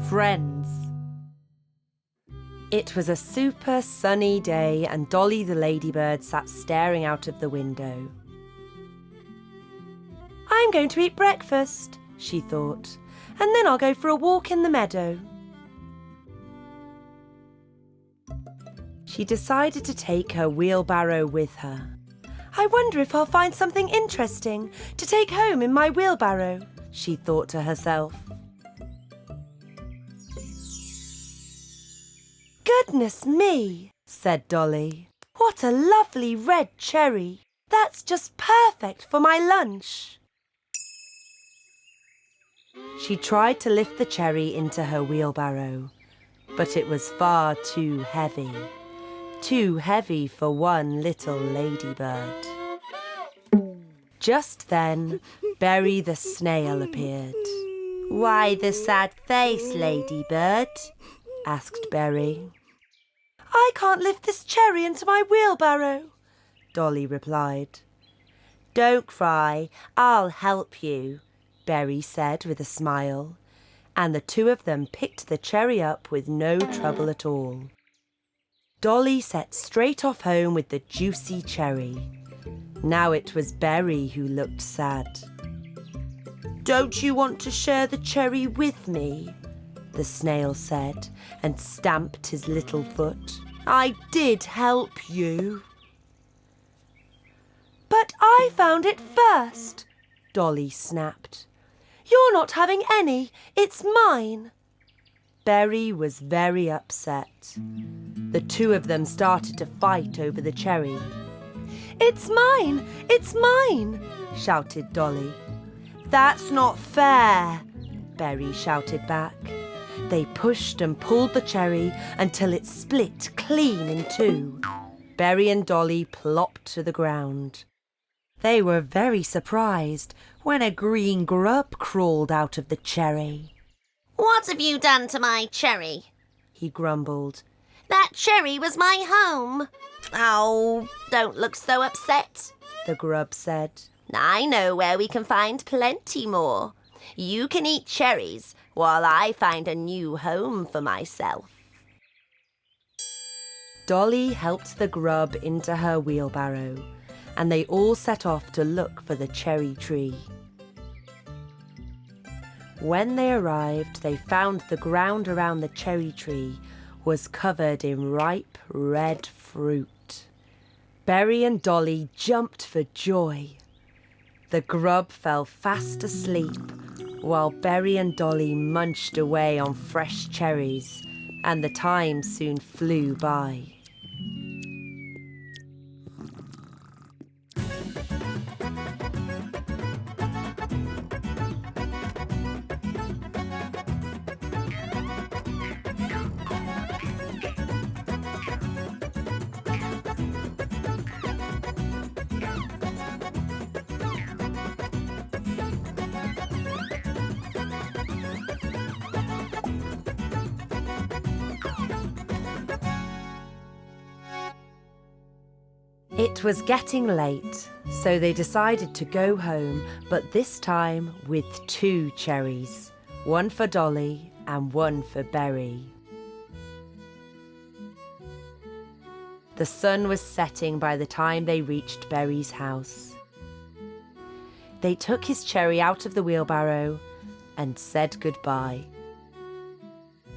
Friends. It was a super sunny day and Dolly the ladybird sat staring out of the window. I'm going to eat breakfast, she thought, and then I'll go for a walk in the meadow. She decided to take her wheelbarrow with her. I wonder if I'll find something interesting to take home in my wheelbarrow, she thought to herself. Goodness me, said Dolly. What a lovely red cherry. That's just perfect for my lunch. She tried to lift the cherry into her wheelbarrow, but it was far too heavy. Too heavy for one little ladybird. Just then, Berry the snail appeared. Why the sad face, ladybird? Asked Berry. I can't lift this cherry into my wheelbarrow, Dolly replied. Don't cry, I'll help you, Berry said with a smile, and the two of them picked the cherry up with no trouble at all. Dolly set straight off home with the juicy cherry. Now it was Berry who looked sad. Don't you want to share the cherry with me? The snail said, and stamped his little foot. I did help you. But I found it first, Dolly snapped. You're not having any, it's mine. Berry was very upset. The two of them started to fight over the cherry. It's mine, shouted Dolly. That's not fair, Berry shouted back. They pushed and pulled the cherry until it split clean in two. Berry and Dolly plopped to the ground. They were very surprised when a green grub crawled out of the cherry. What have you done to my cherry? He grumbled. That cherry was my home. Oh, don't look so upset, the grub said. I know where we can find plenty more. You can eat cherries while I find a new home for myself. Dolly helped the grub into her wheelbarrow, and they all set off to look for the cherry tree. When they arrived, they found the ground around the cherry tree was covered in ripe red fruit. Berry and Dolly jumped for joy. The grub fell fast asleep while Berry and Dolly munched away on fresh cherries, and the time soon flew by. It was getting late, so they decided to go home, but this time with 2 cherries, one for Dolly and one for Berry. The sun was setting by the time they reached Berry's house. They took his cherry out of the wheelbarrow and said goodbye.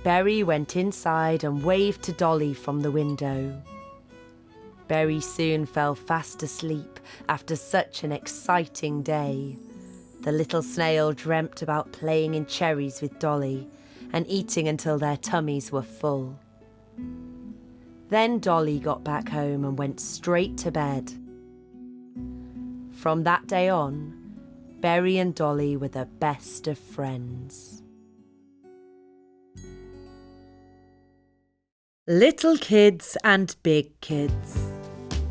Berry went inside and waved to Dolly from the window. Berry soon fell fast asleep after such an exciting day. The little snail dreamt about playing in cherries with Dolly and eating until their tummies were full. Then Dolly got back home and went straight to bed. From that day on, Berry and Dolly were the best of friends. Little kids and big kids.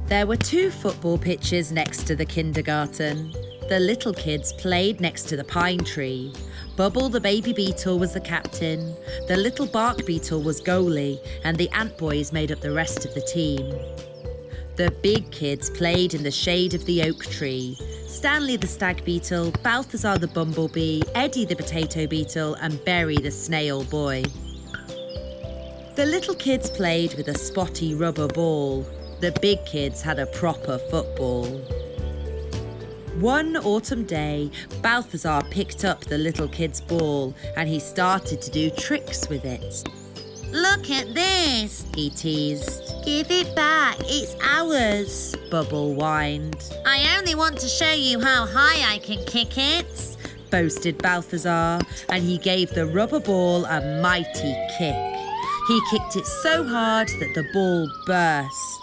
There were 2 football pitches next to the kindergarten. The little kids played next to the pine tree. Bubble the baby beetle was the captain, the little bark beetle was goalie, and the ant boys made up the rest of the team. The big kids played in the shade of the oak tree. Stanley the stag beetle, Balthazar the bumblebee, Eddie the potato beetle, and Berry the snail boy. The little kids played with a spotty rubber ball. The big kids had a proper football. One autumn day, Balthazar picked up the little kid's ball and he started to do tricks with it. Look at this, He teased. give it back, it's ours. Bubble whined. I only want to show you how high I can kick it. Boasted Balthazar, and he gave the rubber ball a mighty kick. He kicked it so hard that the ball burst.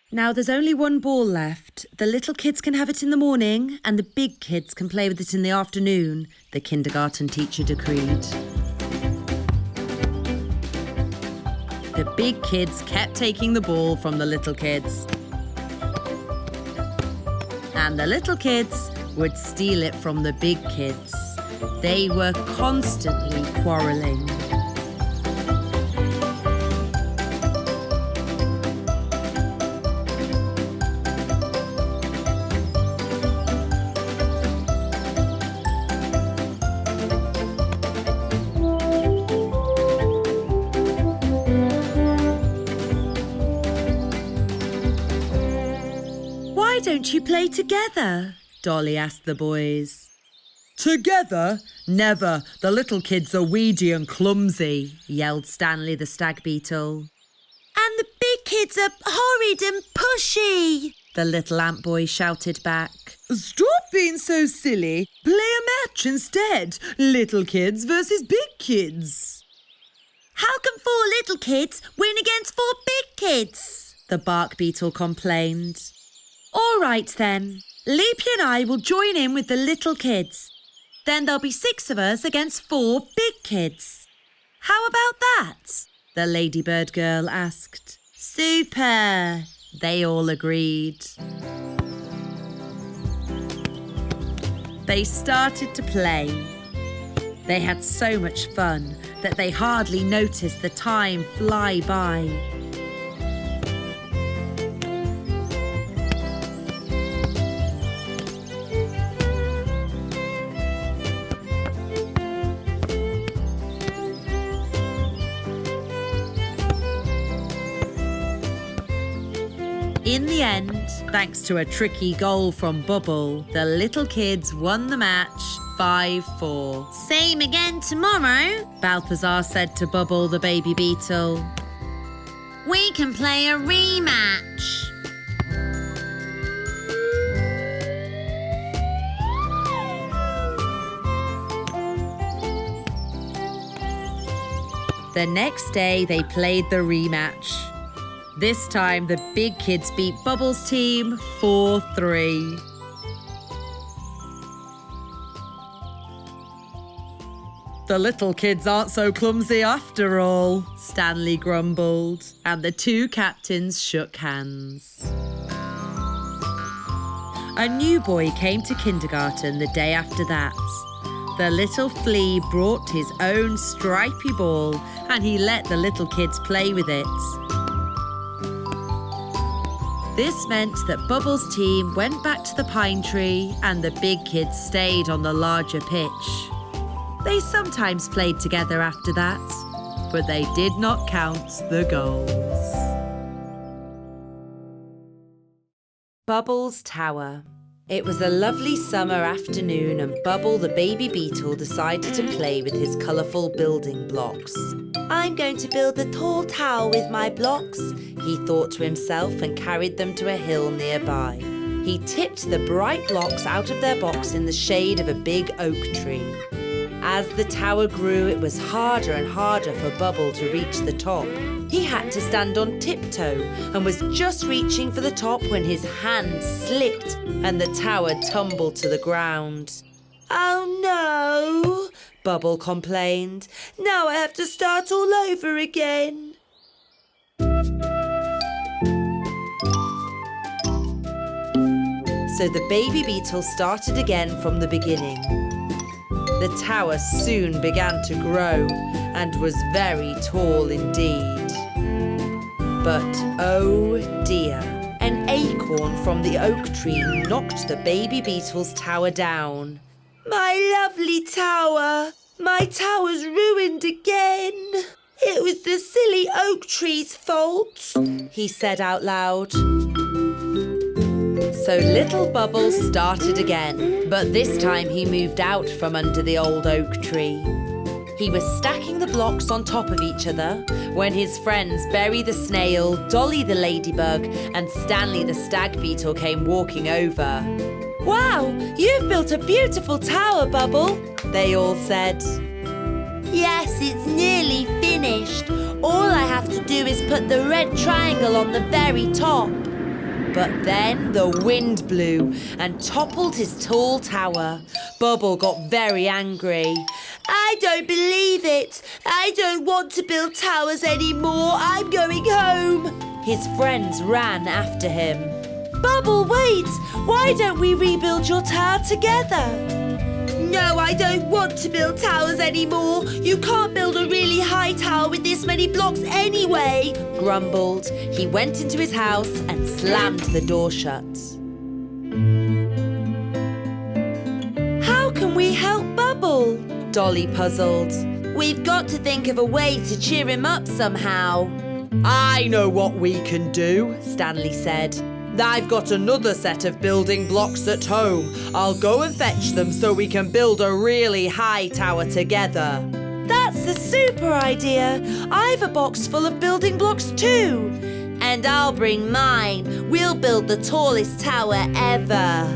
Now there's only one ball left. The little kids can have it in the morning and the big kids can play with it in the afternoon, the kindergarten teacher decreed. The big kids kept taking the ball from the little kids. And the little kids would steal it from the big kids. They were constantly quarrelling. Why don't you play together? Dolly asked the boys. Together? Never. The little kids are weedy and clumsy, yelled Stanley the stag beetle. And the big kids are horrid and pushy, the little ant boy shouted back. Stop being so silly. Play a match instead. Little kids versus big kids. How can 4 little kids win against 4 big kids? The bark beetle complained. All right then. Leapy and I will join in with the little kids. Then there'll be 6 of us against 4 big kids. How about that? The ladybird girl asked. Super, they all agreed. They started to play. They had so much fun that they hardly noticed the time fly by. In the end, thanks to a tricky goal from Bubble, the little kids won the match 5-4. Same again tomorrow. Balthazar said to Bubble the baby beetle. We can play a rematch. The next day, they played the rematch. This time, the big kids beat Bubbles' team 4-3. The little kids aren't so clumsy after all, Stanley grumbled, and the 2 captains shook hands. A new boy came to kindergarten the day after that. The little flea brought his own stripy ball and he let the little kids play with it. This meant that Bubbles' team went back to the pine tree and the big kids stayed on the larger pitch. They sometimes played together after that, but they did not count the goals. Bubbles' Tower. It was a lovely summer afternoon and Bubble the baby beetle decided to play with his colourful building blocks. I'm going to build a tall tower with my blocks, he thought to himself and carried them to a hill nearby. He tipped the bright blocks out of their box in the shade of a big oak tree. As the tower grew, it was harder and harder for Bubble to reach the top. He had to stand on tiptoe and was just reaching for the top when his hand slipped and the tower tumbled to the ground. Oh no, Bubble complained. Now I have to start all over So the baby beetle started again from the beginning. The tower soon began to grow and was very tall indeed. But oh dear, an acorn from the oak tree knocked the baby beetle's tower down. My lovely tower! My tower's ruined again! It was the silly oak tree's fault, he said out loud. So little Bubbles started again, but this time he moved out from under the old oak tree. He was stacking the blocks on top of each other when his friends Berry the snail, Dolly the ladybug and Stanley the stag beetle came walking over. Wow, you've built a beautiful tower, Bubble, they all said. Yes, it's nearly finished. All I have to do is put the red triangle on the very top. But then the wind blew and toppled his tall tower. Bubble got very angry. I don't believe it. I don't want to build towers anymore. I'm going home. His friends ran after him. Bubble, wait! Why don't we rebuild your tower together? No, I don't want to build towers anymore. You can't build a really high tower with this many blocks anyway, grumbled. He went into his house and slammed the door shut. How can we help Bubble? Dolly puzzled. We've got to think of a way to cheer him up somehow. I know what we can do, Stanley said. I've got another set of building blocks at home. I'll go and fetch them so we can build a really high tower together. That's a super idea. I've a box full of building blocks too. And I'll bring mine. We'll build the tallest tower ever.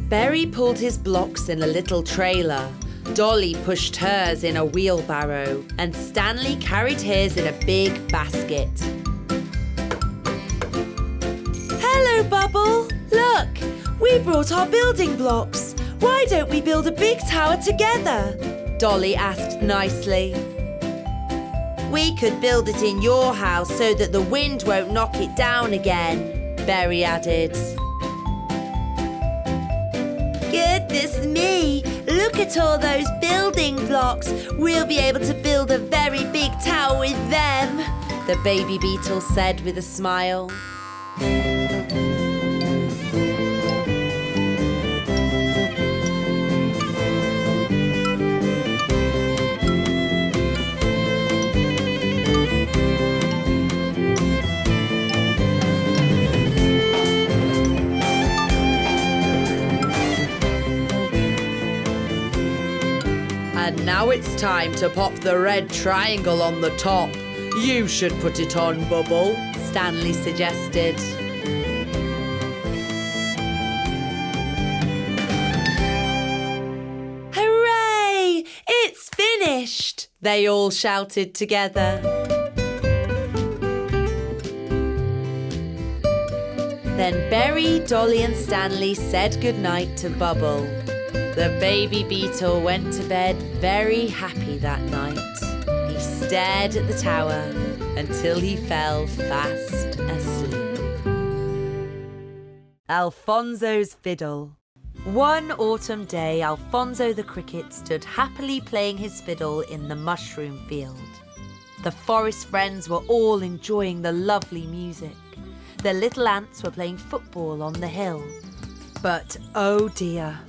Berry pulled his blocks in a little trailer. Dolly pushed hers in a wheelbarrow. And Stanley carried his in a big basket. Hello, Bubble. Look, we brought our building blocks. Why don't we build a big tower together? Dolly asked nicely. We could build it in your house so that the wind won't knock it down again, Berry added. Goodness me, look at all those building blocks. We'll be able to build a very big tower with them, the baby beetle said with a smile. And now it's time to pop the red triangle on the top. You should put it on, Bubble, Stanley suggested. Hooray! It's finished! They all shouted together. Then Berry, Dolly and Stanley said goodnight to Bubble. The baby beetle went to bed very happy that night. He stared at the tower until he fell fast asleep. Alfonso's Fiddle. One autumn day, Alfonso the cricket stood happily playing his fiddle in the mushroom field. The forest friends were all enjoying the lovely music. The little ants were playing football on the hill. But oh dear,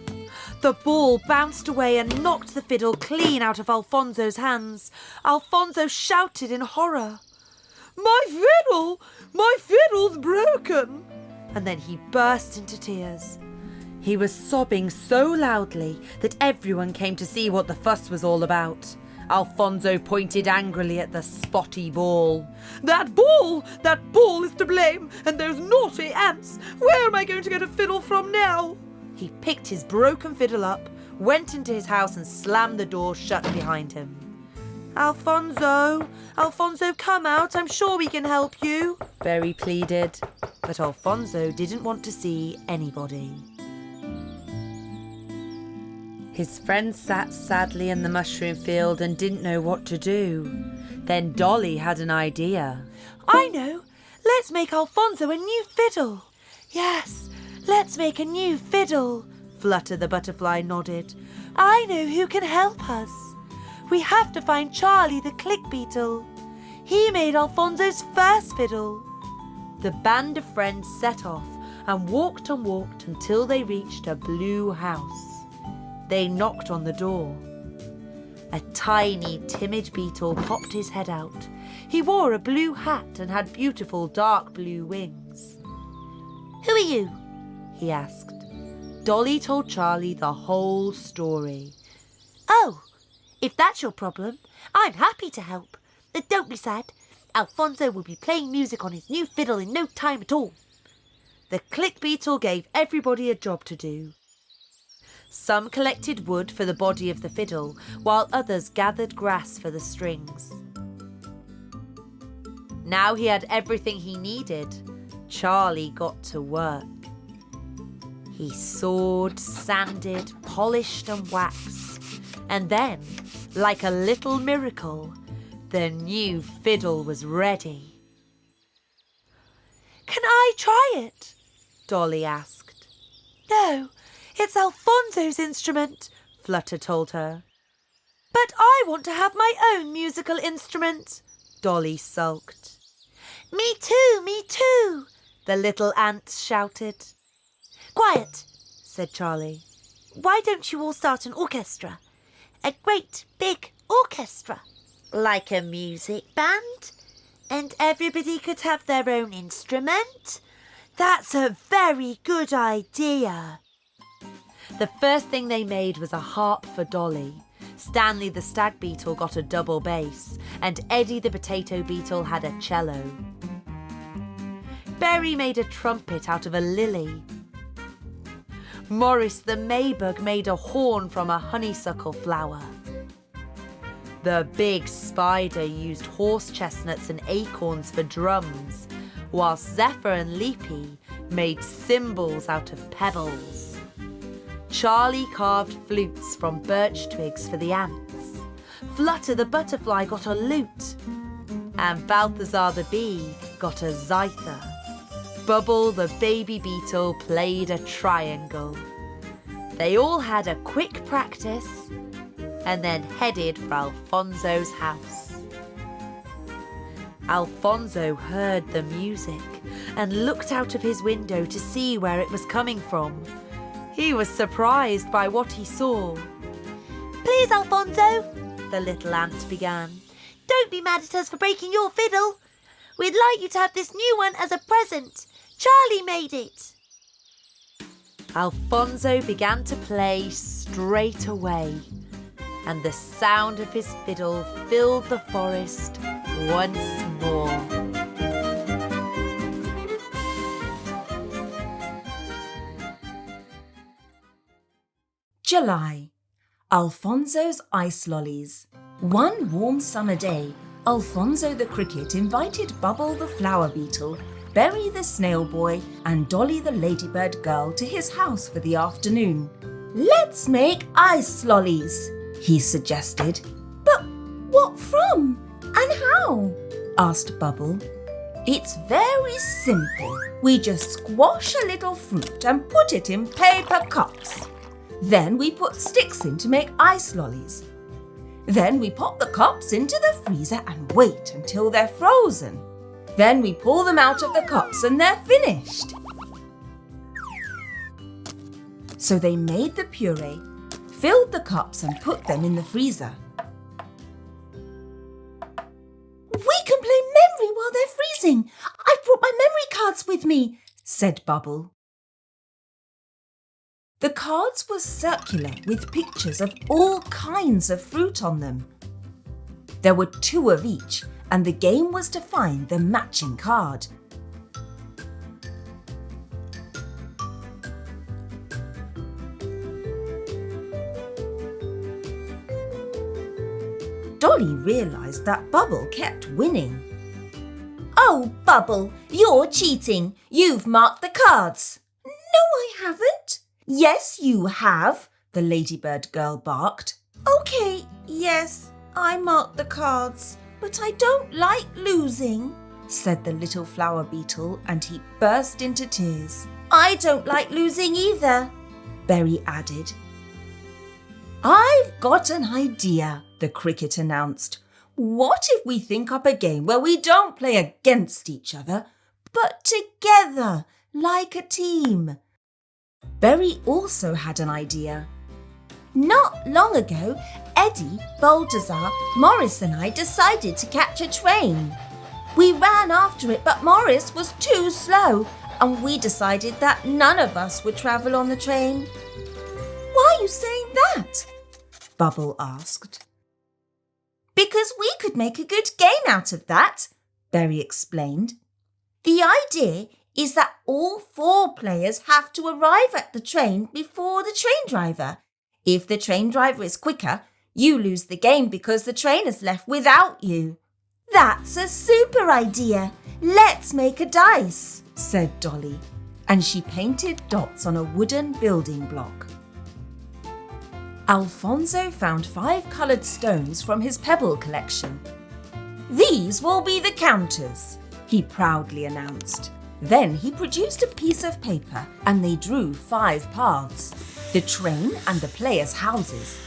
the ball bounced away and knocked the fiddle clean out of Alfonso's hands. Alfonso shouted in horror, "My fiddle! My fiddle's broken!" And then he burst into tears. He was sobbing so loudly that everyone came to see what the fuss was all about. Alfonso pointed angrily at the spotty ball. That ball is to blame, and those naughty ants! Where am I going to get a fiddle from now?" He picked his broken fiddle up, went into his house and slammed the door shut behind him. Alfonso, come out, I'm sure we can help you, Berry pleaded. But Alfonso didn't want to see anybody. His friends sat sadly in the mushroom field and didn't know what to do. Then Dolly had an idea. I know! let's make Alfonso a new fiddle. Yes, let's make a new fiddle, Flutter the butterfly nodded. I know who can help us. We have to find Charlie the click beetle. He made Alfonso's first fiddle. The band of friends set off and walked until they reached a blue house. They knocked on the door. A tiny, timid beetle popped his head out. He wore a blue hat and had beautiful dark blue wings. Who are you? He asked. Dolly told Charlie the whole story. Oh, if that's your problem, I'm happy to help. But don't be sad. Alfonso will be playing music on his new fiddle in no time at all. The click beetle gave everybody a job to do. Some collected wood for the body of the fiddle, while others gathered grass for the strings. Now he had everything he needed. Charlie got to work. He sawed, sanded, polished and waxed. And then, like a little miracle, the new fiddle was ready. Can I try it? Dolly asked. No, it's Alfonso's instrument, Flutter told her. But I want to have my own musical instrument, Dolly sulked. Me too, the little ants shouted. Quiet, said Charlie. Why don't you all start an orchestra? A great big orchestra. Like a music band? And everybody could have their own instrument? That's a very good idea. The first thing they made was a harp for Dolly. Stanley the stag beetle got a double bass, and Eddie the potato beetle had a cello. Berry made a trumpet out of a lily. Morris the maybug made a horn from a honeysuckle flower. The big spider used horse chestnuts and acorns for drums, whilst Zephyr and Leapy made cymbals out of pebbles. Charlie carved flutes from birch twigs for the ants. Flutter the butterfly got a lute, and Balthazar the bee got a zither. Bubble the baby beetle played a triangle. They all had a quick practice and then headed for Alfonso's house. Alfonso heard the music and looked out of his window to see where it was coming from. He was surprised by what he saw. Please, Alfonso, the little ant began, don't be mad at us for breaking your fiddle. We'd like you to have this new one as a present. Charlie made it. Alfonso began to play straight away, and the sound of his fiddle filled the forest once more. July. Alfonso's Ice Lollies. One warm summer day, Alfonso the cricket invited Bubble the flower beetle, Berry the snail boy, and Dolly the ladybird girl to his house for the afternoon. Let's make ice lollies, he suggested. But what from and how? Asked Bubble. It's very simple. We just squash a little fruit and put it in paper cups. Then we put sticks in to make ice lollies. Then we pop the cups into the freezer and wait until they're frozen. Then we pull them out of the cups and they're finished. So they made the puree, filled the cups and put them in the freezer. We can play memory while they're freezing. I've brought my memory cards with me, said Bubble. The cards were circular with pictures of all kinds of fruit on them. There were 2 of each, and the game was to find the matching card. Dolly realised that Bubble kept winning. Oh, Bubble, you're cheating. You've marked the cards. No, I haven't. Yes, you have, the ladybird girl barked. OK, yes, I marked the cards, but I don't like losing. said the little flower beetle, and he burst into tears. I don't like losing either, Berry added. I've got an idea, the cricket announced. What if we think up a game where we don't play against each other, but together, like a team? Berry also had an idea. Not long ago, Eddie, Balthazar, Morris and I decided to catch a train. We ran after it, but Morris was too slow, and we decided that none of us would travel on the train. Why are you saying that? Bubble asked. Because we could make a good game out of that, Berry explained. The idea is that all 4 players have to arrive at the train before the train driver. If the train driver is quicker, you lose the game because the train has left without you. That's a super idea. Let's make a dice, said Dolly, and she painted dots on a wooden building block. Alfonso found 5 coloured stones from his pebble collection. These will be the counters, he proudly announced. Then he produced a piece of paper and they drew 5 paths, the train and the players' houses.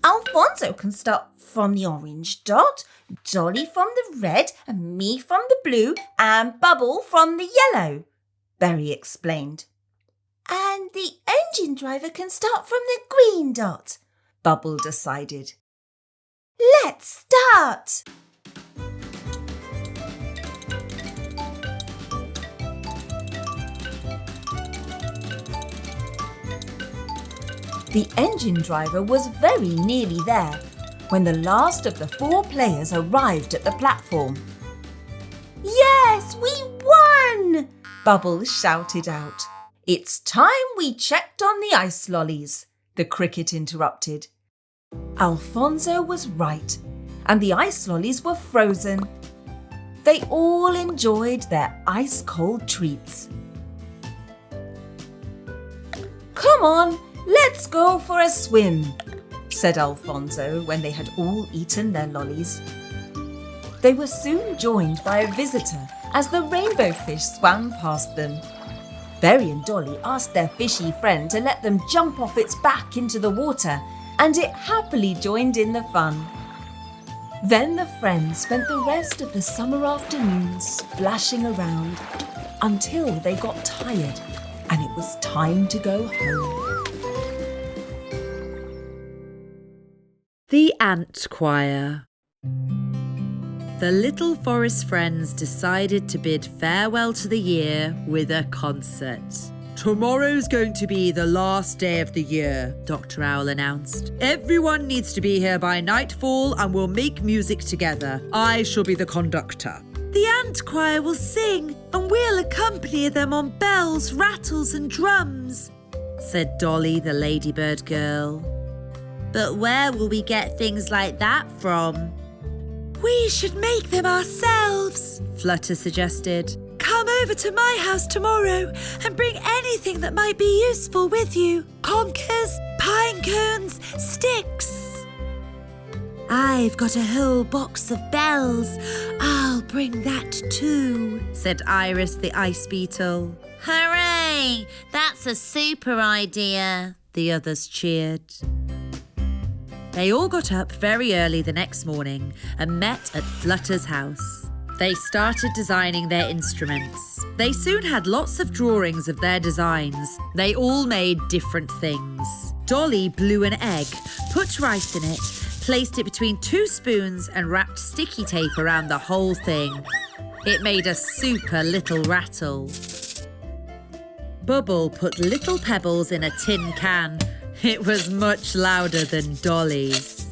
Alfonso can start from the orange dot, Dolly from the red, and me from the blue, and Bubble from the yellow, Berry explained. And the engine driver can start from the green dot, Bubble decided. Let's start! The engine driver was very nearly there when the last of the 4 players arrived at the platform. Yes, we won! Bubble shouted out. It's time we checked on the ice lollies, the cricket interrupted. Alfonso was right, and the ice lollies were frozen. They all enjoyed their ice-cold treats. Come on, let's go for a swim, said Alfonso when they had all eaten their lollies. They were soon joined by a visitor as the rainbow fish swam past them. Berry and Dolly asked their fishy friend to let them jump off its back into the water, and it happily joined in the fun. Then the friends spent the rest of the summer afternoon splashing around until they got tired and it was time to go home. The Ant Choir. The little forest friends decided to bid farewell to the year with a concert. Tomorrow's going to be the last day of the year, Dr. Owl announced. Everyone needs to be here by nightfall and we'll make music together. I shall be the conductor. The ant choir will sing and we'll accompany them on bells, rattles and drums, said Dolly, the ladybird girl. But where will we get things like that from? We should make them ourselves, Flutter suggested. Come over to my house tomorrow and bring anything that might be useful with you. Conkers, pine cones, sticks. I've got a whole box of bells. I'll bring that too, said Iris the ice beetle. Hooray! That's a super idea, the others cheered. They all got up very early the next morning and met at Flutter's house. They started designing their instruments. They soon had lots of drawings of their designs. They all made different things. Dolly blew an egg, put rice in it, placed it between 2 spoons and wrapped sticky tape around the whole thing. It made a super little rattle. Bubble put little pebbles in a tin can. It was much louder than Dolly's.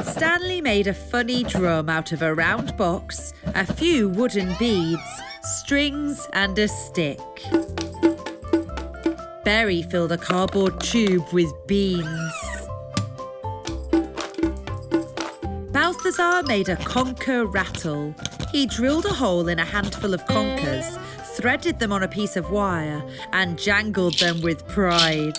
Stanley made a funny drum out of a round box, a few wooden beads, strings and a stick. Berry filled a cardboard tube with beans. Balthazar made a conker rattle. He drilled a hole in a handful of conkers, threaded them on a piece of wire and jangled them with pride.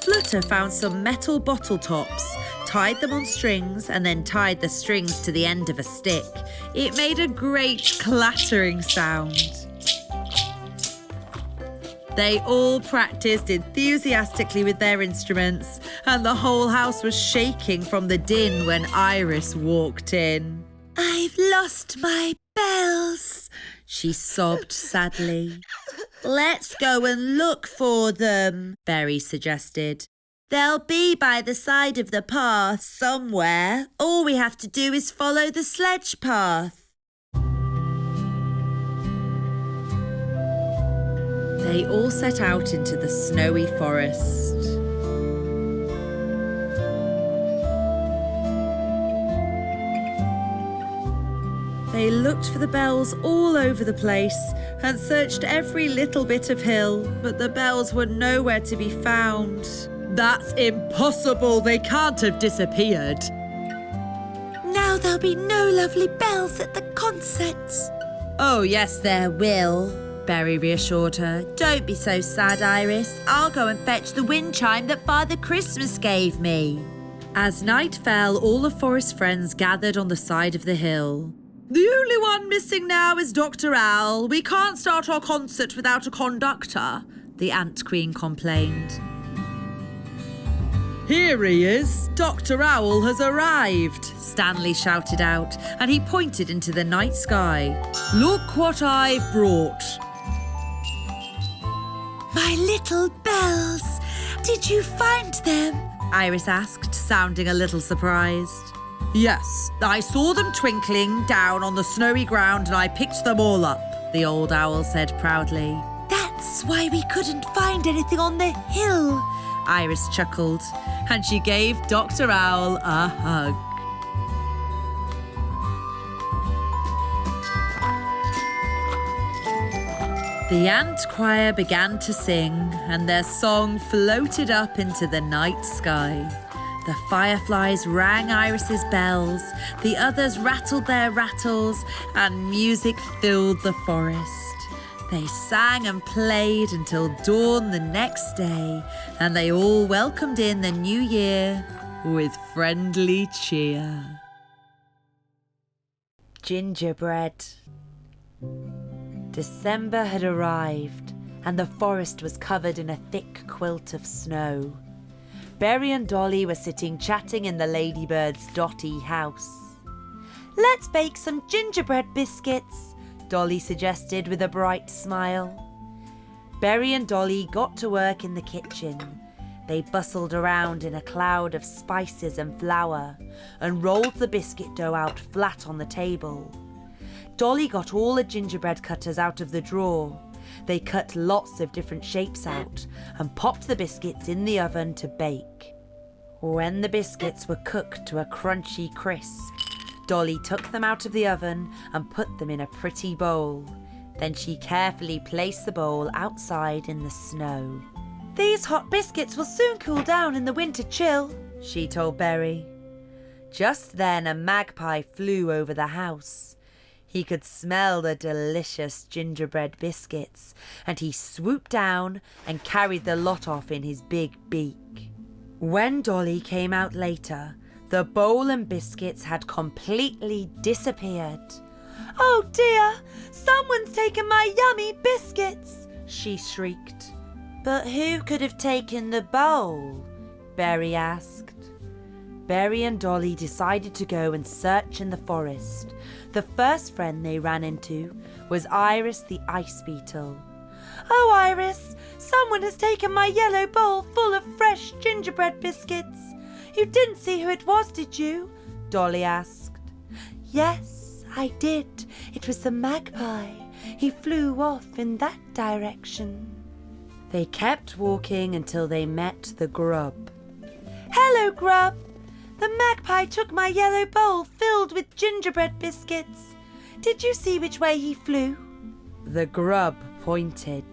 Flutter found some metal bottle tops, tied them on strings and then tied the strings to the end of a stick. It made a great clattering sound. They all practiced enthusiastically with their instruments, and the whole house was shaking from the din when Iris walked in. I've lost my bells, she sobbed sadly. Let's go and look for them, Berry suggested. They'll be by the side of the path somewhere. All we have to do is follow the sledge path. They all set out into the snowy forest. They looked for the bells all over the place and searched every little bit of hill, but the bells were nowhere to be found. That's impossible. They can't have disappeared. Now there'll be no lovely bells at the concert. Oh, yes, there will, Berry reassured her. Don't be so sad, Iris. I'll go and fetch the wind chime that Father Christmas gave me. As night fell, all the forest friends gathered on the side of the hill. The only one missing now is Dr. Owl. We can't start our concert without a conductor, the Ant Queen complained. Here he is. Dr. Owl has arrived, Stanley shouted out, and he pointed into the night sky. Look what I've brought. My little bells. Did you find them? Iris asked, sounding a little surprised. Yes, I saw them twinkling down on the snowy ground and I picked them all up, the old owl said proudly. That's why we couldn't find anything on the hill, Iris chuckled, and she gave Dr. Owl a hug. The ant choir began to sing, and their song floated up into the night sky. The fireflies rang Iris's bells, the others rattled their rattles, and music filled the forest. They sang and played until dawn the next day, and they all welcomed in the new year with friendly cheer. Gingerbread. December had arrived, and the forest was covered in a thick quilt of snow. Berry and Dolly were sitting chatting in the ladybird's dotty house. "Let's bake some gingerbread biscuits," Dolly suggested with a bright smile. Berry and Dolly got to work in the kitchen. They bustled around in a cloud of spices and flour and rolled the biscuit dough out flat on the table. Dolly got all the gingerbread cutters out of the drawer. They cut lots of different shapes out and popped the biscuits in the oven to bake. When the biscuits were cooked to a crunchy crisp, Dolly took them out of the oven and put them in a pretty bowl. Then she carefully placed the bowl outside in the snow. "These hot biscuits will soon cool down in the winter chill," she told Berry. Just then a magpie flew over the house. He could smell the delicious gingerbread biscuits, and he swooped down and carried the lot off in his big beak. When Dolly came out later, the bowl and biscuits had completely disappeared. "Oh dear, someone's taken my yummy biscuits," she shrieked. "But who could have taken the bowl?" Berry asked. Berry and Dolly decided to go and search in the forest. The first friend they ran into was Iris the ice beetle. "Oh, Iris, someone has taken my yellow bowl full of fresh gingerbread biscuits. You didn't see who it was, did you?" Dolly asked. "Yes, I did. It was the magpie. He flew off in that direction." They kept walking until they met the grub. "Hello, grub. The magpie took my yellow bowl filled with gingerbread biscuits. Did you see which way he flew?" The grub pointed.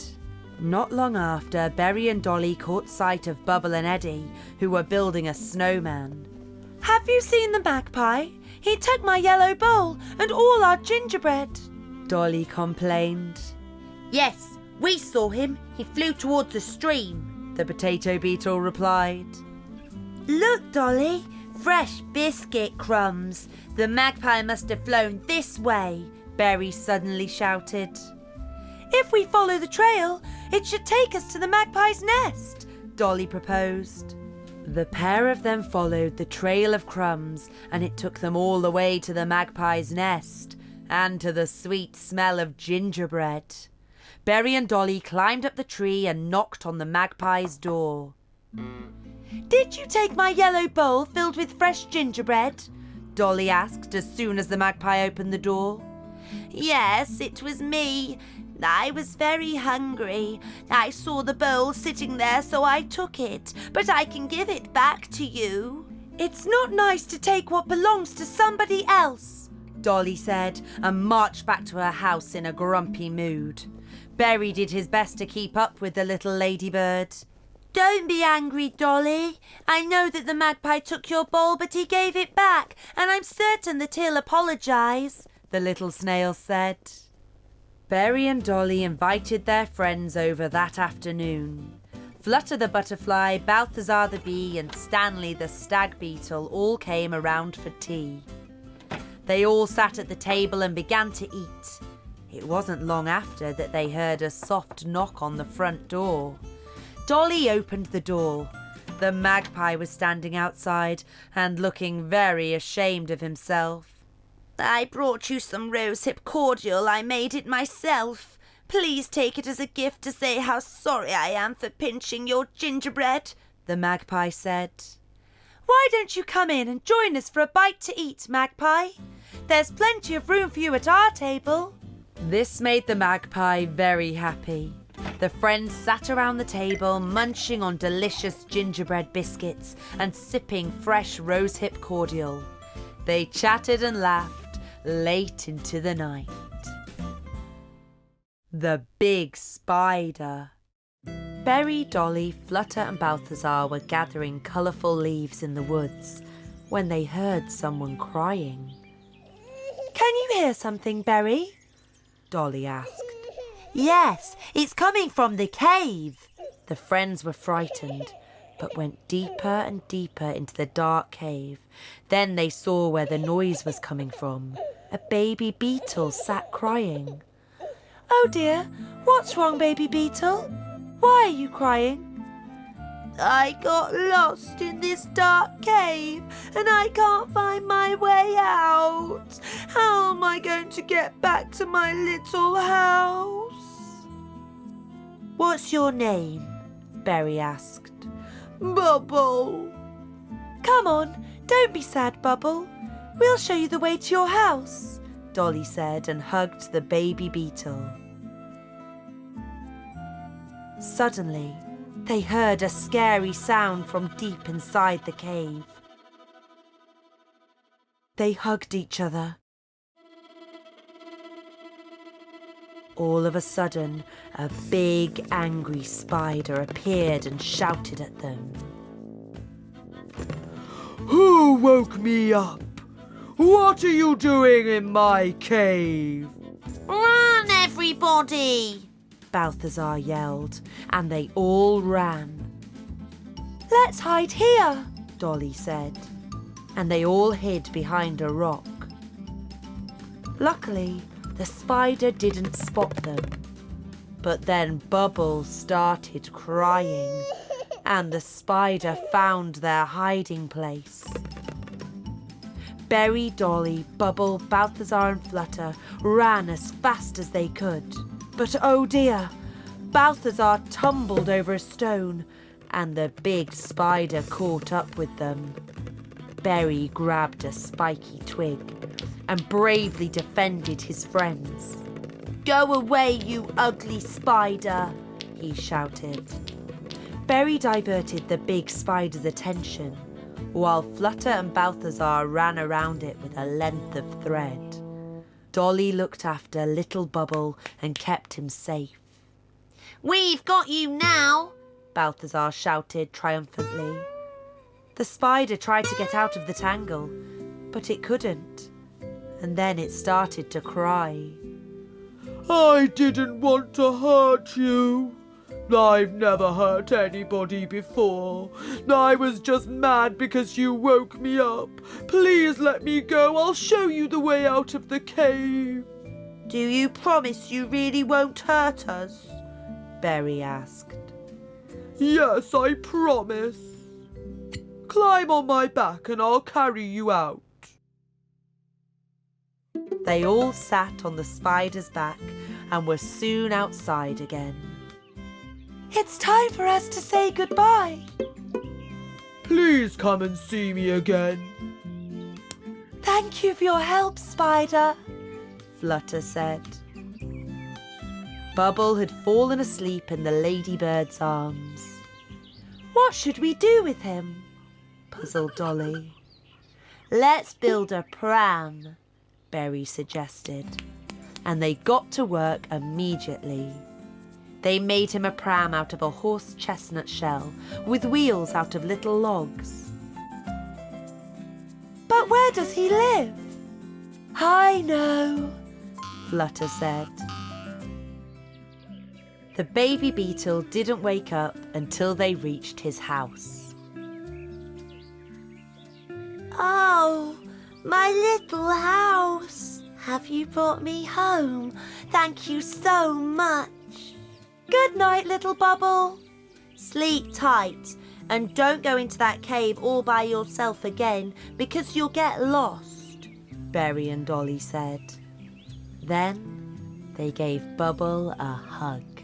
Not long after, Berry and Dolly caught sight of Bubble and Eddie, who were building a snowman. "Have you seen the magpie? He took my yellow bowl and all our gingerbread," Dolly complained. "Yes, we saw him. He flew towards the stream," the potato beetle replied. "Look, Dolly, Fresh biscuit crumbs! The magpie must have flown this way, Berry suddenly shouted. If we follow the trail, it should take us to the magpie's nest, Dolly proposed. The pair of them followed the trail of crumbs, and it took them all the way to the magpie's nest and to the sweet smell of gingerbread. Berry and Dolly climbed up the tree and knocked on the magpie's door. Did you take my yellow bowl filled with fresh gingerbread? Dolly asked as soon as the magpie opened the door. Yes, it was me. I was very hungry. I saw the bowl sitting there, so I took it, but I can give it back to you. It's not nice to take what belongs to somebody else, Dolly said, and marched back to her house in a grumpy mood. Berry did his best to keep up with the little ladybird. Don't be angry, Dolly. I know that the magpie took your bowl, but he gave it back, and I'm certain that he'll apologise, the little snail said. Berry and Dolly invited their friends over that afternoon. Flutter the butterfly, Balthazar the bee, and Stanley the stag beetle all came around for tea. They all sat at the table and began to eat. It wasn't long after that they heard a soft knock on the front door. Dolly opened the door. The magpie was standing outside and looking very ashamed of himself. I brought you some rosehip cordial. I made it myself. Please take it as a gift to say how sorry I am for pinching your gingerbread, the magpie said. Why don't you come in and join us for a bite to eat, magpie? There's plenty of room for you at our table. This made the magpie very happy. The friends sat around the table, munching on delicious gingerbread biscuits and sipping fresh rosehip cordial. They chatted and laughed late into the night. The Big Spider. Berry, Dolly, Flutter and Balthazar were gathering colourful leaves in the woods when they heard someone crying. Can you hear something, Berry? Dolly asked. Yes, it's coming from the cave. The friends were frightened, but went deeper and deeper into the dark cave. Then they saw where the noise was coming from. A baby beetle sat crying. Oh dear, what's wrong, baby beetle? Why are you crying? I got lost in this dark cave and I can't find my way out. How am I going to get back to my little house? What's your name? Berry asked. Bubble. Come on, don't be sad, Bubble. We'll show you the way to your house, Dolly said and hugged the baby beetle. Suddenly, they heard a scary sound from deep inside the cave. They hugged each other. All of a sudden, a big, angry spider appeared and shouted at them. Who woke me up? What are you doing in my cave? Run, everybody! Balthazar yelled, and they all ran. Let's hide here, Dolly said, and they all hid behind a rock. Luckily, the spider didn't spot them, but then Bubble started crying, and the spider found their hiding place. Berry, Dolly, Bubble, Balthazar and Flutter ran as fast as they could. But oh dear, Balthazar tumbled over a stone and the big spider caught up with them. Berry grabbed a spiky twig and bravely defended his friends. Go away, you ugly spider, he shouted. Berry diverted the big spider's attention, while Flutter and Balthazar ran around it with a length of thread. Dolly looked after little Bubble and kept him safe. We've got you now, Balthazar shouted triumphantly. The spider tried to get out of the tangle, but it couldn't, and then it started to cry. I didn't want to hurt you, I've never hurt anybody before. I was just mad because you woke me up. Please let me go. I'll show you the way out of the cave. Do you promise you really won't hurt us? Berry asked. Yes, I promise. Climb on my back and I'll carry you out. They all sat on the spider's back and were soon outside again. It's time for us to say goodbye. Please come and see me again. Thank you for your help, Spider, Flutter said. Bubble had fallen asleep in the ladybird's arms. What should we do with him? Puzzled Dolly. Let's build a pram, Berry suggested, and they got to work immediately. They made him a pram out of a horse chestnut shell with wheels out of little logs. But where does he live? I know, Flutter said. The baby beetle didn't wake up until they reached his house. Oh, my little house. Have you brought me home? Thank you so much. Good night, little Bubble. Sleep tight and don't go into that cave all by yourself again because you'll get lost, Berry and Dolly said. Then they gave Bubble a hug.